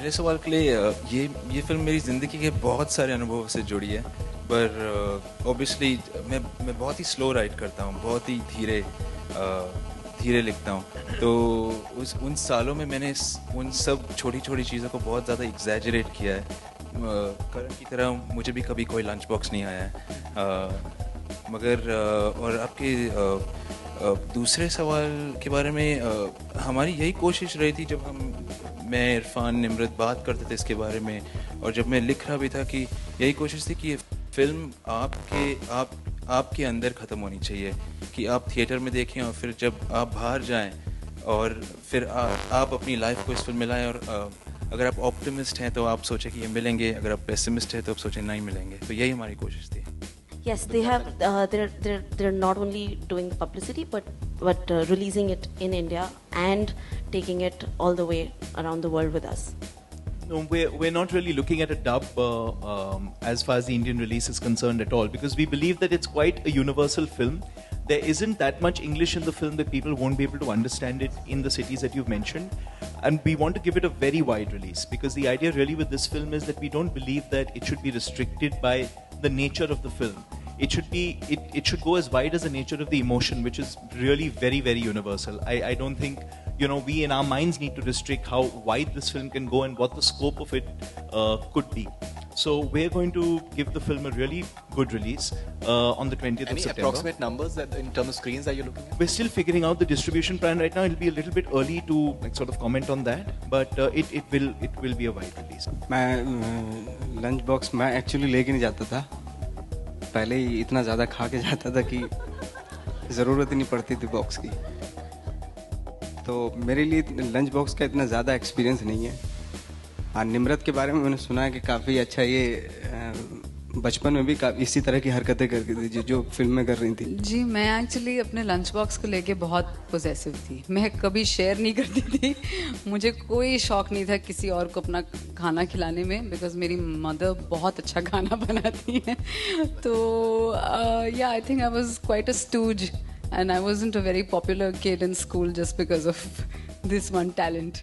पहले सवाल के लिए ये फिल्म मेरी ज़िंदगी के बहुत सारे अनुभवों से जुड़ी है, पर ऑब्वियसली मैं बहुत ही स्लो राइट करता हूँ, बहुत ही धीरे लिखता हूँ। तो उन सालों में मैंने उन सब छोटी छोटी चीज़ों को बहुत ज़्यादा एग्जैजरेट किया है। करण की तरह मुझे भी कभी कोई लंच बॉक्स नहीं आया है, मगर और आपके दूसरे सवाल के बारे में हमारी यही कोशिश रही थी, जब मैं इरफान निम्रत बात करते थे इसके बारे में, और जब मैं लिख रहा भी था, कि यही कोशिश थी कि ये फिल्म आपके अंदर ख़त्म होनी चाहिए, कि आप थिएटर में देखें और फिर जब आप बाहर जाएं और फिर आप अपनी लाइफ को इस फिल्म में लाएं, और अगर आप ऑप्टिमिस्ट हैं तो आप सोचें कि ये मिलेंगे, अगर आप पेसिमिस्ट हैं तो आप सोचें नहीं मिलेंगे। तो यही हमारी कोशिश थी। Yes, they have. They're not only doing publicity, but releasing it in India and taking it all the way around the world with us. No, we're not really looking at a dub as far as the Indian release is concerned at all, because we believe that it's quite a universal film. There isn't that much English in the film that people won't be able to understand it in the cities that you've mentioned. And we want to give it a very wide release, because the idea really with this film is that we don't believe that it should be restricted by the nature of the film. It should go as wide as the nature of the emotion, which is really very, very universal. I don't think, we in our minds need to restrict how wide this film can go and what the scope of it could be. So we're going to give the film a really good release on the 20th of September. Any approximate numbers in terms of screens that you're looking at? We're still figuring out the distribution plan right now. It'll be a little bit early to sort of comment on that, but it will be a wide release. मैं lunch box मैं actually लेके नहीं जाता था, पहले ही इतना ज़्यादा खा के जाता था कि ज़रूरत ही नहीं पड़ती थी बॉक्स की। तो मेरे लिए लंच बॉक्स का इतना ज़्यादा एक्सपीरियंस नहीं है। हाँ, निम्रत के बारे में मैंने सुना है कि काफ़ी अच्छा, ये बचपन में भी इसी तरह की हरकतें करती थी जो फिल्म में कर रही थी। जी, मैं एक्चुअली अपने लंच बॉक्स को लेके बहुत पॉजेसिव थी। मैं कभी शेयर नहीं करती थी। मुझे कोई शौक नहीं था किसी और को अपना खाना खिलाने में, बिकॉज मेरी मदर बहुत अच्छा खाना बनाती है। तो या I think I was quite a stooge and I wasn't a very popular kid in school just because of this one talent.